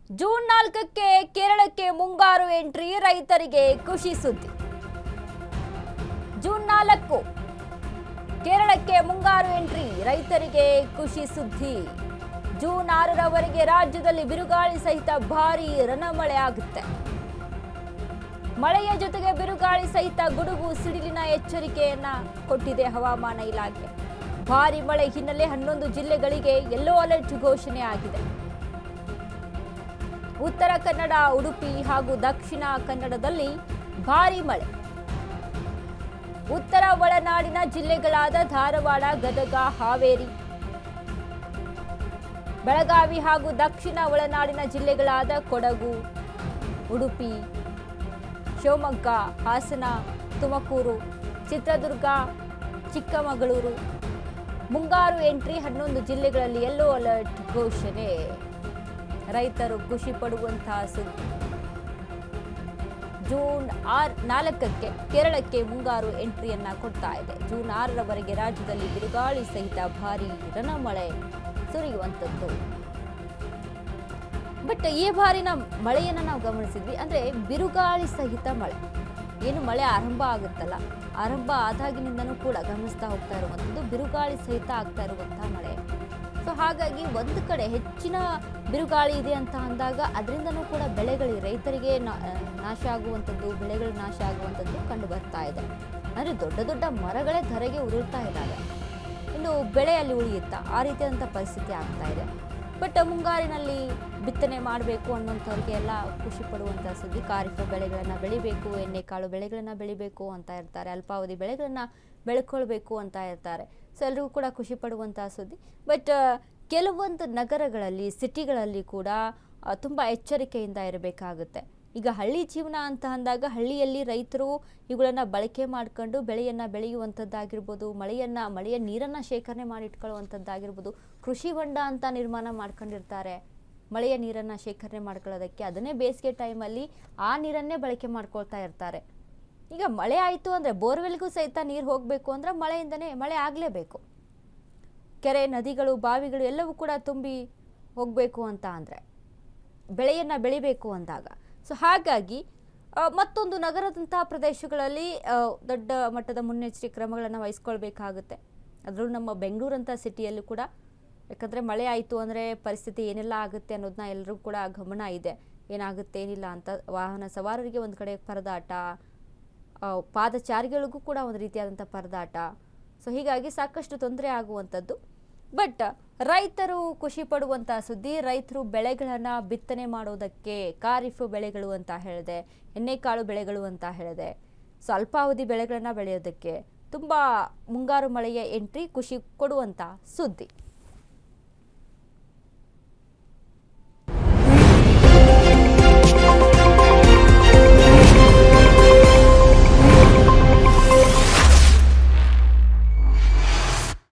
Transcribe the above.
June 4ಕ್ಕೆ ಕೇರಳಕ್ಕೆ ಮುಂಗಾರು entry, ರೈತರಿಗೆ ಖುಷಿ ಸುದ್ದಿ. ಜೂನ್ 4 ಕೇರಳಕ್ಕೆ ಮುಂಗಾರು ಎಂಟ್ರಿ, ರೈತರಿಗೆ ಖುಷಿ ಸುದ್ದಿ. ಜೂನ್ 6ರವರೆಗೆ ರಾಜ್ಯದಲ್ಲಿ ಬಿರುಗಾಳಿ ಸಹಿತ ಭಾರೀ ರಣಮಳೆ ಆಗುತ್ತೆ. ಮಳೆಯ ಜೊತೆಗೆ ಬಿರುಗಾಳಿ ಸಹಿತ ಗುಡುಗು ಸಿಡಿಲಿನ ಎಚ್ಚರಿಕೆಯನ್ನ ಕೊಟ್ಟಿದೆ ಹವಾಮಾನ ಇಲಾಖೆ. ಭಾರೀ ಮಳೆ ಹಿನ್ನೆಲೆ 11 ಜಿಲ್ಲೆಗಳಿಗೆ ಯೆಲ್ಲೋ ಅಲರ್ಟ್ ಘೋಷಣೆ ಆಗಿದೆ. ಉತ್ತರ ಕನ್ನಡ, ಉಡುಪಿ ಹಾಗೂ ದಕ್ಷಿಣ ಕನ್ನಡದಲ್ಲಿ ಭಾರೀ ಮಳೆ. ಉತ್ತರ ಒಳನಾಡಿನ ಜಿಲ್ಲೆಗಳಾದ ಧಾರವಾಡ, ಗದಗ, ಹಾವೇರಿ, ಬೆಳಗಾವಿ ಹಾಗೂ ದಕ್ಷಿಣ ಒಳನಾಡಿನ ಜಿಲ್ಲೆಗಳಾದ ಕೊಡಗು, ಉಡುಪಿ, ಶಿವಮೊಗ್ಗ, ಹಾಸನ, ತುಮಕೂರು, ಚಿತ್ರದುರ್ಗ, ಚಿಕ್ಕಮಗಳೂರು ಮುಂಗಾರು ಎಂಟ್ರಿ. 11 ಜಿಲ್ಲೆಗಳಲ್ಲಿ ಯೆಲ್ಲೋ ಅಲರ್ಟ್ ಘೋಷಣೆ. ರೈತರು ಖುಷಿ ಪಡುವಂತಹ ಸುದ್ದಿ. ಜೂನ್ 4ಕ್ಕೆ ಕೇರಳಕ್ಕೆ ಮುಂಗಾರು ಎಂಟ್ರಿಯನ್ನ ಕೊಡ್ತಾ ಇದೆ. ಜೂನ್ 6ರವರೆಗೆ ರಾಜ್ಯದಲ್ಲಿ ಬಿರುಗಾಳಿ ಸಹಿತ ಭಾರೀ ರಣಮಳೆ ಸುರಿಯುವಂಥದ್ದು. ಬಟ್ ಈ ಬಾರಿನ ಮಳೆಯನ್ನ ನಾವು ಗಮನಿಸಿದ್ವಿ, ಅಂದ್ರೆ ಬಿರುಗಾಳಿ ಸಹಿತ ಮಳೆ. ಏನು ಮಳೆ ಆರಂಭ ಆಗುತ್ತಲ್ಲ, ಆರಂಭ ಆದಾಗಿನಿಂದನೂ ಕೂಡ ಗಮನಿಸ್ತಾ ಹೋಗ್ತಾ ಇರುವಂಥದ್ದು ಬಿರುಗಾಳಿ ಸಹಿತ ಆಗ್ತಾ ಇರುವಂತಹ ಮಳೆ. ಸೊ ಹಾಗಾಗಿ ಒಂದು ಕಡೆ ಹೆಚ್ಚಿನ ಬಿರುಗಾಳಿ ಇದೆ ಅಂತ ಅಂದಾಗ ಅದರಿಂದನೂ ಕೂಡ ಬೆಳೆಗಳಿಗೆ, ರೈತರಿಗೆ ನಾಶ ಆಗುವಂಥದ್ದು, ಬೆಳೆಗಳು ನಾಶ ಆಗುವಂಥದ್ದು ಕಂಡು ಬರ್ತಾ ಇದೆ. ಅಂದರೆ ದೊಡ್ಡ ದೊಡ್ಡ ಮರಗಳೇ ಧರೆಗೆ ಉರುಳ್ತಾ ಇದ್ದಾವೆ. ಇನ್ನು ಬೆಳೆಯಲ್ಲಿ ಉಳಿಯುತ್ತಾ ಆ ರೀತಿಯಾದಂಥ ಪರಿಸ್ಥಿತಿ ಆಗ್ತಾ ಇದೆ. ಬಟ್ ಮುಂಗಾರಿನಲ್ಲಿ ಬಿತ್ತನೆ ಮಾಡಬೇಕು ಅನ್ನೋಂಥವ್ರಿಗೆ ಎಲ್ಲ ಖುಷಿ ಪಡುವಂಥ ಸುದ್ದಿ. ಖಾರಿಫ್ ಬೆಳೆಗಳನ್ನು ಬೆಳಿಬೇಕು, ಎಣ್ಣೆಕಾಳು ಬೆಳೆಗಳನ್ನು ಬೆಳಿಬೇಕು ಅಂತ ಇರ್ತಾರೆ, ಅಲ್ಪಾವಧಿ ಬೆಳೆಗಳನ್ನು ಬೆಳ್ಕೊಳ್ಬೇಕು ಅಂತ ಇರ್ತಾರೆ. ಸೊ ಎಲ್ರಿಗೂ ಕೂಡ ಖುಷಿ ಪಡುವಂತಹ ಸುದ್ದಿ. ಬಟ್ ಕೆಲವೊಂದು ನಗರಗಳಲ್ಲಿ, ಸಿಟಿಗಳಲ್ಲಿ ಕೂಡ ತುಂಬ ಎಚ್ಚರಿಕೆಯಿಂದ ಇರಬೇಕಾಗುತ್ತೆ. ಈಗ ಹಳ್ಳಿ ಜೀವನ ಅಂತ ಅಂದಾಗ ಹಳ್ಳಿಯಲ್ಲಿ ರೈತರು ಇವುಗಳನ್ನು ಬಳಕೆ ಮಾಡ್ಕೊಂಡು ಬೆಳೆಯನ್ನು ಬೆಳೆಯುವಂಥದ್ದಾಗಿರ್ಬೋದು, ಮಳೆಯ ನೀರನ್ನು ಶೇಖರಣೆ ಮಾಡಿಟ್ಕೊಳ್ಳುವಂಥದ್ದಾಗಿರ್ಬೋದು. ಕೃಷಿ ಹೊಂಡ ಅಂತ ನಿರ್ಮಾಣ ಮಾಡ್ಕೊಂಡಿರ್ತಾರೆ ಮಳೆಯ ನೀರನ್ನು ಶೇಖರಣೆ ಮಾಡ್ಕೊಳ್ಳೋದಕ್ಕೆ. ಅದನ್ನೇ ಬೇಸಿಗೆ ಟೈಮಲ್ಲಿ ಆ ನೀರನ್ನೇ ಬಳಕೆ ಮಾಡ್ಕೊಳ್ತಾ ಇರ್ತಾರೆ. ಈಗ ಮಳೆ ಆಯಿತು ಅಂದರೆ ಬೋರ್ವೆಲ್ಗೂ ಸಹಿತ ನೀರು ಹೋಗಬೇಕು ಅಂದರೆ ಮಳೆ ಆಗಲೇಬೇಕು. ಕೆರೆ, ನದಿಗಳು, ಬಾವಿಗಳು ಎಲ್ಲವೂ ಕೂಡ ತುಂಬಿ ಹೋಗಬೇಕು ಅಂತ ಅಂದರೆ, ಬೆಳೆಯನ್ನು ಬೆಳಿಬೇಕು ಅಂದಾಗ. ಸೊ ಹಾಗಾಗಿ ಮತ್ತೊಂದು ನಗರದಂತಹ ಪ್ರದೇಶಗಳಲ್ಲಿ ದೊಡ್ಡ ಮಟ್ಟದ ಮುನ್ನೆಚ್ಚರಿಕೆ ಕ್ರಮಗಳನ್ನು ವಹಿಸ್ಕೊಳ್ಬೇಕಾಗುತ್ತೆ. ಅದರಲ್ಲೂ ನಮ್ಮ ಬೆಂಗಳೂರಂಥ ಸಿಟಿಯಲ್ಲೂ ಕೂಡ, ಯಾಕಂದರೆ ಮಳೆ ಆಯಿತು ಅಂದರೆ ಪರಿಸ್ಥಿತಿ ಏನೆಲ್ಲ ಆಗುತ್ತೆ ಅನ್ನೋದನ್ನ ಎಲ್ಲರೂ ಕೂಡ ಗಮನ ಇದೆ. ಏನಾಗುತ್ತೆ ಏನಿಲ್ಲ ಅಂತ. ವಾಹನ ಸವಾರರಿಗೆ ಒಂದು ಕಡೆ ಪರದಾಟ, ಪಾದಚಾರಿಗಳಿಗೂ ಕೂಡ ಒಂದು ರೀತಿಯಾದಂಥ ಪರದಾಟ. ಸೊ ಹೀಗಾಗಿ ಸಾಕಷ್ಟು ತೊಂದರೆ ಆಗುವಂಥದ್ದು. ಬಟ್ ರೈತರು ಖುಷಿ ಪಡುವಂಥ ಸುದ್ದಿ. ರೈತರು ಬೆಳೆಗಳನ್ನು ಬಿತ್ತನೆ ಮಾಡೋದಕ್ಕೆ, ಖಾರಿಫ್ ಬೆಳೆಗಳು ಅಂತ ಹೇಳಿದೆ, ಎಣ್ಣೆಕಾಳು ಬೆಳೆಗಳು ಅಂತ ಹೇಳಿದೆ, ಸೊ ಅಲ್ಪಾವಧಿ ಬೆಳೆಗಳನ್ನು ಬೆಳೆಯೋದಕ್ಕೆ ತುಂಬ ಮುಂಗಾರು ಮಳೆಯ ಎಂಟ್ರಿ ಖುಷಿ ಕೊಡುವಂಥ ಸುದ್ದಿ.